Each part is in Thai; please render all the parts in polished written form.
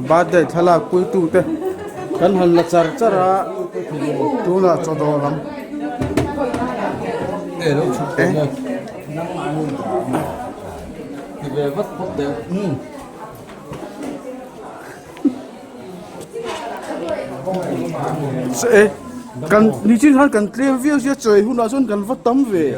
ba de thala pui tu te kan hal la char chara tu na chodo lam để đâu chụp được rồi thì về vắt vắt đều sẽ cần đi trên hắn cần clear view sẽ trời hôm nào xuân cần vắt tấm về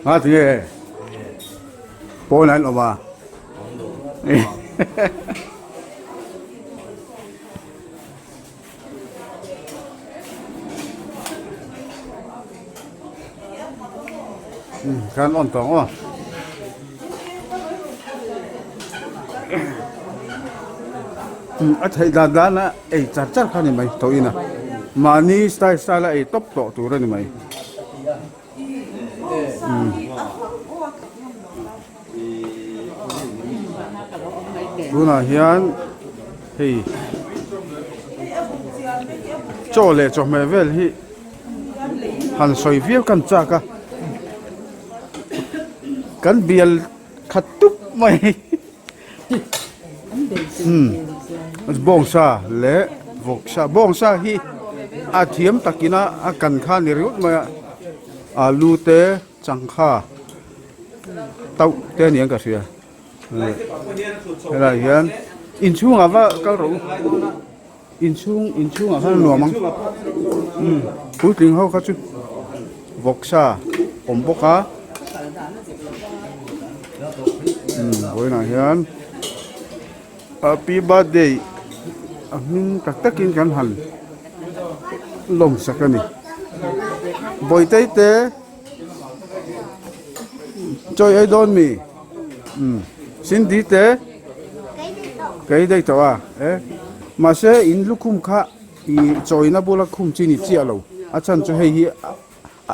à thì bố này là bà kan on tong à thấy đàn á ấy chặt chặt khá này mày thôi nè mà ni style là ấy top top tụ ra này mày bữa nào hiền thì cho lệ cho mẹ về thì hàn soi viết cần chắc à cần biel khát túp mày bong sa lệ vok sa bong sa hi à thiếm takina à cần kha ni riut mà alu te chang kha tau te niang ka sia là hiền in chung à vợ cao rủ in chung à vợ nuông mang cuối tình hậu các chú vok sa bốc cá với nào hiền happy birthday mình tất kinhกันhẳn lồng sạc cái này bồi tây té chơi ai đón mi xin đi té cái đây tao à mà sẽ in lúc khum khá thì chơi na bola khum chi ni chia lâu à chân cho hay hi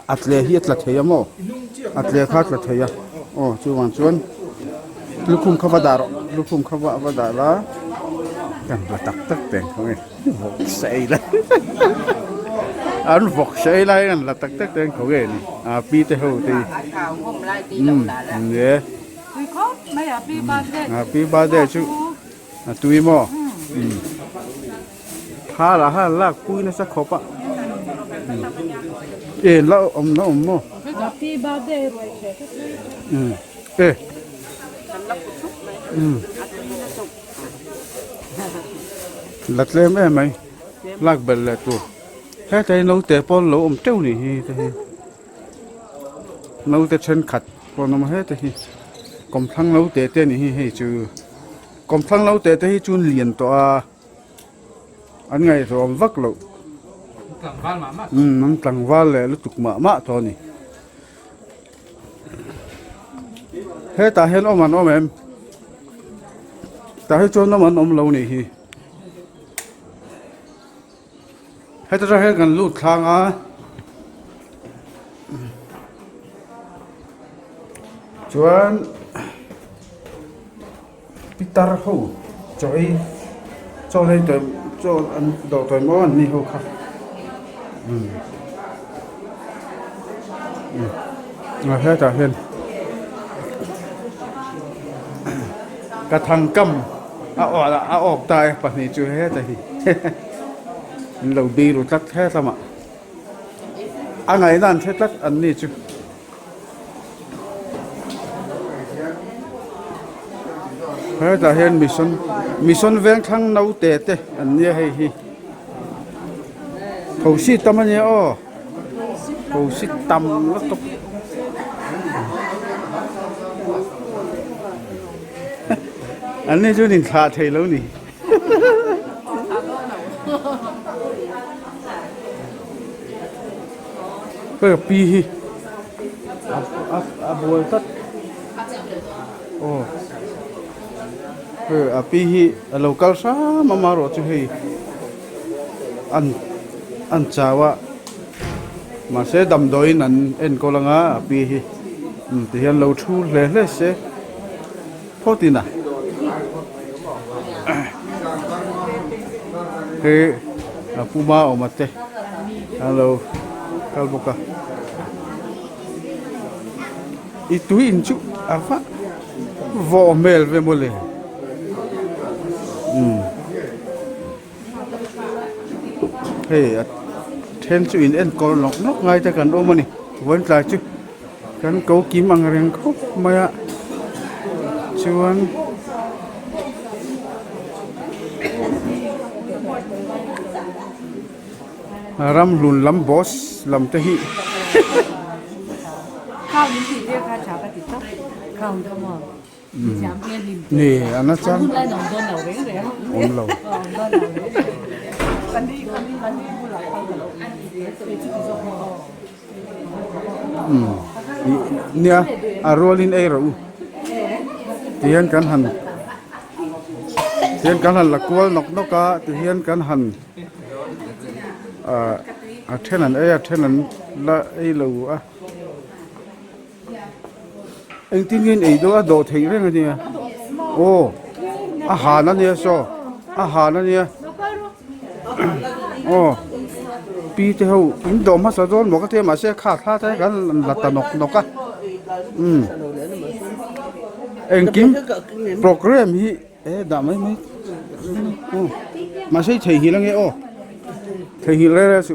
atle hi atla thaya mo atle khác là thaya chú hoàn chuan lúc khum khá đaro lúc khum khá đaro cần là tắc tiền không nghe vok say đấy anh vok say lại cần là tắc tiền không nghe à pi te hậu thì yeah happy birthday chú tui mo ha là cùi nó sắc khóc á lâu nó mo happy birthday lật lên mấy mày lạc bền là tụi thế thấy nấu tè pon nấu trâu này thì nấu tè chân khát pon nó hết thì còn thằng nấu tè tè này hay chứ còn thằng nấu tè thì chun liền to anh ngày rồi ông vắt lộ nó tặng val là lúc tục mạ thôi nè thế ta hết ông em ta hết cho nó mà ông lâu này thì hết ra hết gần lút thang á chuan Peter hậu cho lên tới cho anh đầu tới món ăn đi hậu khác hết ta hết cả thằng cầm ọc tai bật này chưa hết rồi lâu đi rồi tắt hết sao mà anh ấy đang hết tắt anh này chứ hết là hiện mission ven thăng nấu tệ tệ anh này hay hi khẩu sĩ tâm anh nhớ khẩu sĩ tâm nó tốt anh này chú định thả thầy lâu nè cái pi hi bồi tất cái pi hi lâu cao sa mà rồi chứ hi ăn cháo mà sẽ đầm đôi nắn en cô lăng á pi hi thì hiện lâu thu lẽ sẽ phô tin à cái puma ở mặt đây Hello kalboka itu incu apa vomel ve mole hey ten chu in en kol nok nok ngai ta kan o mani wan tla chu kan ko kim ang reng ko maya chuan ram lun lam boss lam te hi ข้าวนี้สิเรียกข้าวเช้าก็ติดต้องข้าวก็มาจามเพียริม นี่อันนั้นจัง ได้หนองโดนเหล่าเร่งเลย อมเรา โดนเหล่าเร่งกันดีผู้หลักเขาเหล่าเป็นชื่อสมอ เนี่ยอารอลินเอราเทียนกันหันละกวลนกนกะเทียนกันหันเท่านั้นเท่านั้นละไอ้เราเอ็งที่เงินไอ้ตัวโดดทิ้งเรื่องอะไรเนี่ยโอ้อาหารนั่นเนี่ยโซอาหารนั่นเนี่ยโอ้ปีเท่าอินโดมาสะดอนบอกว่าเทียมาเสียขาดท่าใช้กันลัตตนกนกะเอ็งกินโปรแกรมฮีด่าไม่โอ้มาใช้เทหิแล้วไงโอ้เทหิแล้วสุ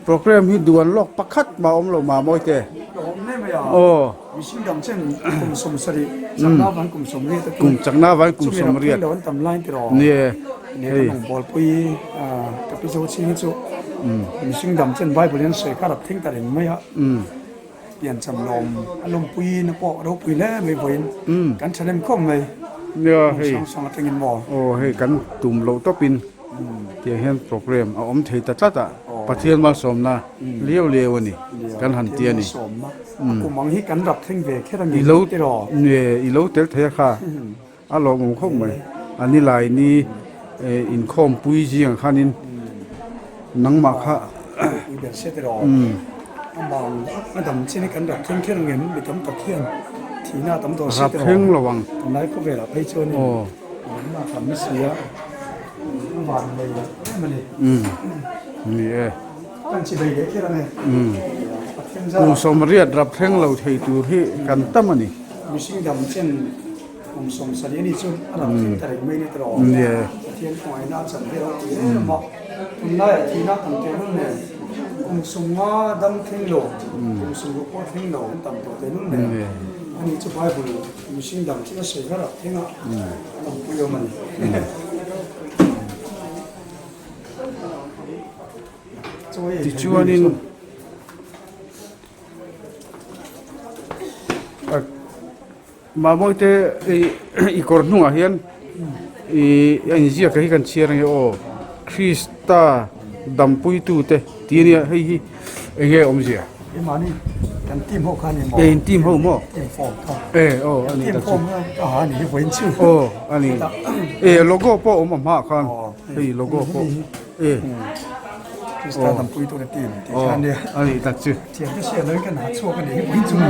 โปรแกรมฮีด่วนโลกประคัดมาอมเรามาบ่อยเตะโอ้วิชิงดำเช่นกลุ่มสมสริจังหน้าวันกลุ่มสมเรียตะ กลุ่มจักหน้าไว้กลุ่มสมเรียน โดนตำไล่ตรอ เนี่ย เนี่ยขนมบอลปุยกับพิโซชินิจุวิชิงดำเช่นไว้บริเวณเสกรับทิ้งแต่เห็นไหมฮะเปลี่ยนจำลมอารมณ์ปุยนะปอเราปุยแล้วไม่เว้นกันเฉลิมคมเลย เนี่ยเฮ้ย สองตั้งเงินบ่อ โอ้เฮ้ยกันตุ่มเราต้องปินเที่ยงเห็นโปรแกรมเอาอมเทตัดจัดประเทศมาสมนะเลี้ยวเลี้ยวนี่กันหันเตียนี่ สมนะกูมองที่กันรับทิ้งเวแค่ตั้ง อี เงิน โล ตรอ เนี่ยอีโลเตลเทียค่ะอ่ะลองงเข้ามาอันนี้ลายนี้อินคอมปุยจีอย่างข้านินนังมาค่ะ ปุยเบียดเสตรอมองมาดำเช่นกันรับทิ้งแค่ตั้งเงินไปทำตะเคียนทีหน้าตำตัวเส รับ ตรอ เพ่งระวัง ทำไรก็เวลาไปชน โอ้ มาทำไม่เสียหวานเลยมันนี่ นี่ตั้งชีวิตแค่นั้นเอง กลุ่มสมเรียดรับเพ่งเราเทตูที่กันตั้มนี่ มิชิงดำเช่นกลุ่มสมสรีนี่จุดอะไรที่แต่ไม่ได้ตลอด เนี่ย เทียนหอยน่าจันที่เราเหมาะคุณได้ที่น่าตั้งใจนู่นเนี่ยกลุ่มสมว่าดำเพ่งโลกลุ่มสมรู้ว่าเพ่งโลตั้งตัวเต็มนู่นเนี่ยอันนี้จะไปบุญมิชิงดำที่เราเสียก็รับเพ่งอ่ะต้องคุยมันที่ชวนนี่มาบ่อยเตอีกอร์นุ่งอ่ะเฮียนอันนี้จะให้กันเชียร์ไงโอ้คริสตาดัมปุยตูเตทีนี้ให้เงี้ยอมเสีย ไอ้มานี่กันทีมพวกเขาเนี่ยหมอ ทีมเขาหม้อ ทีมฟอร์มเขา โอ้อันนี้ ทีม ตัด ฟอร์มอาหารนี่เว้นชื่อ โอ้อันนี้โลโก้โป้อมมาคันโลโก้โป้คือสตาร์ทำปุยตัวทีมที่ชันเนี่ย อันนี้ตัดชื่อ เทียนก็เชียร์เลยกันหาชั่วกันนี่เว้นชั่ว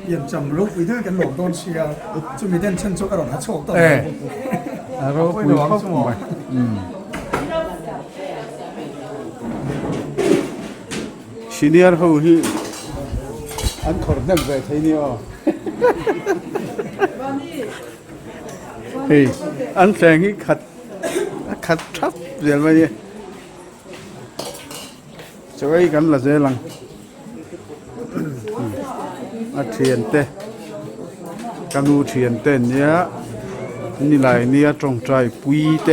เยี่ยมจำลูกไปด้วยกันหลงโดนเชียร์จุดมีเด่นเช่นชั่วกันหลงหาชั่วต่อไป เราคุยเข้าไปซีเนียร์เขาที่อันขอร์นักแบบนี้อ๋อเฮ้ยอันแสงที่ขัดทับเดี๋ยวมาเนี่ยจะไว้กันละเจลังอาเทียนเตกันดูเทียนเต้นเนี่ยนี่ลายเนี่ยตรงใจปุยเต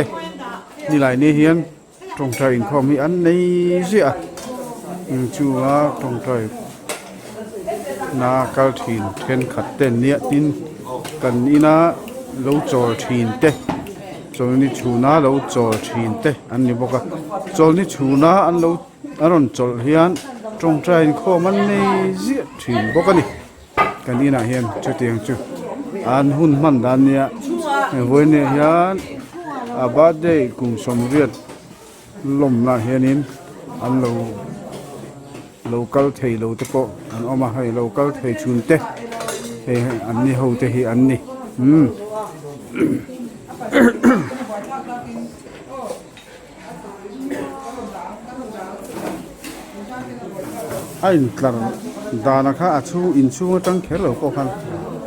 นี่ลายเนี่ยเฮียนตรงใจอินคอมีอันนี้สิอ่ะชัวตรงใจนาเกาถินเทนขัดเต้นเนี่ยตินกันนี่นะเราจอถินเตจอนี่ชูนาเราจอถินเตอันนี้บอกว่าจอนี่ชูนาอันเราอันนั้นจอเฮียนตรงใจอินคอมันนี่สิถินบอกกันนี่กันนี่นะเฮียนจุดเตียงจุดอันหุ่นมันด้านเนี่ยวันนี้เฮียนอาบาดได้กุมสมเรียดลมนะเฮียนินอันเราlocal thầy lâu tới bộ anh ông mà hay local thầy chun tê thì anh đi hậu thì anh đi ไอ้ตลาดดานะคะอาชูอินชูตั้งแค่เราก็คัน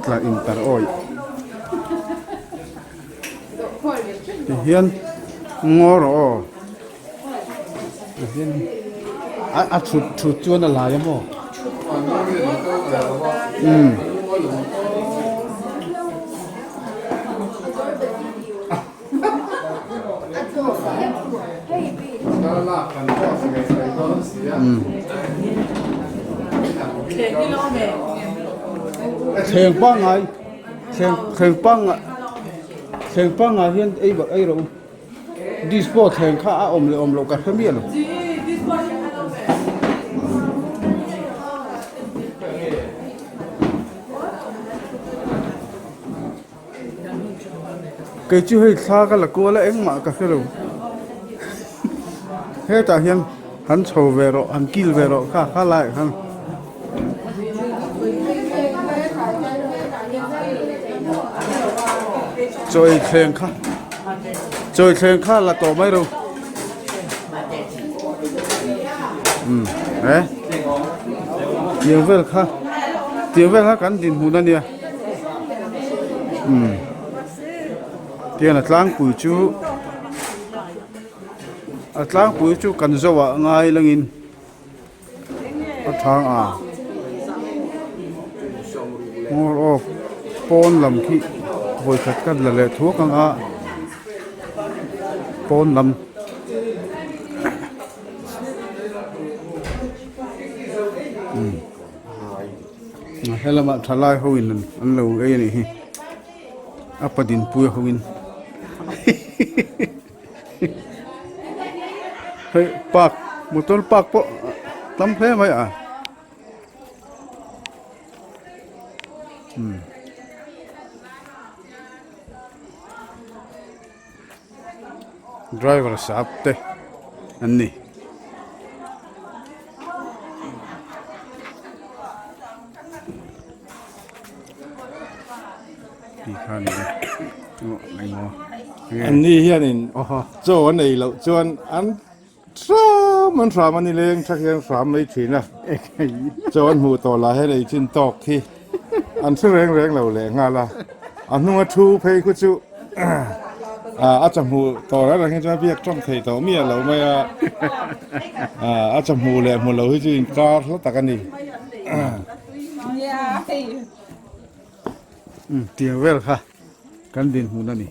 ตลาดอินตลาดอ้อยเฮียนงอหรอเฮียนชุดจวนอะไรยังบ่เชียงป้างไงเชียงป้างอ่ะเชียงป้างอ่ะเฮียนไอ้แบบไอ้เราดิสโพเชียงข้าอมเลยอมโลกัดเมียหรอเกิดชื่อให้ซากันละกัวแล้วเอ็งมากันเสียแล้วเฮ้ยแต่เฮียนหันโชว์เวโรหันกิลเวโรข้าไล่หันจอยเชียงข้าละต่อไม่รู้เดี๋ยวเวลข้ากันดินหูนั่นเนี่ยเดี๋ยวน่ะล้างปุ๋ยจูล้างปุ๋ยจูกันจะว่าง่ายลังอินทางโอ้ปอนลำขี้บอยขัดกันละทั่วกังปอนลำให้ละมาทลายเขาอินนั่นอันเราไอ้นี่อัปดินปุยเขาอินเฮ้ยปากมุตลปากปะตั้มแพ้ไหมdriver saapte anni khani anh đi hiện in cho anh này lâu cho anh tra mình đi lên chắc chắn phạm mấy chuyện à cho anh hù tỏ lại hay này trên tóc khi anh sẽ rèn lâu lẹ ngà là anh không có thu pay của chú anh chăm hù tỏ ra là cái cho việc trong thầy tỏ mía lâu mấy anh chăm hù lẹ một lâu chứ có rất là cái này tia vel ha kan din hu na ni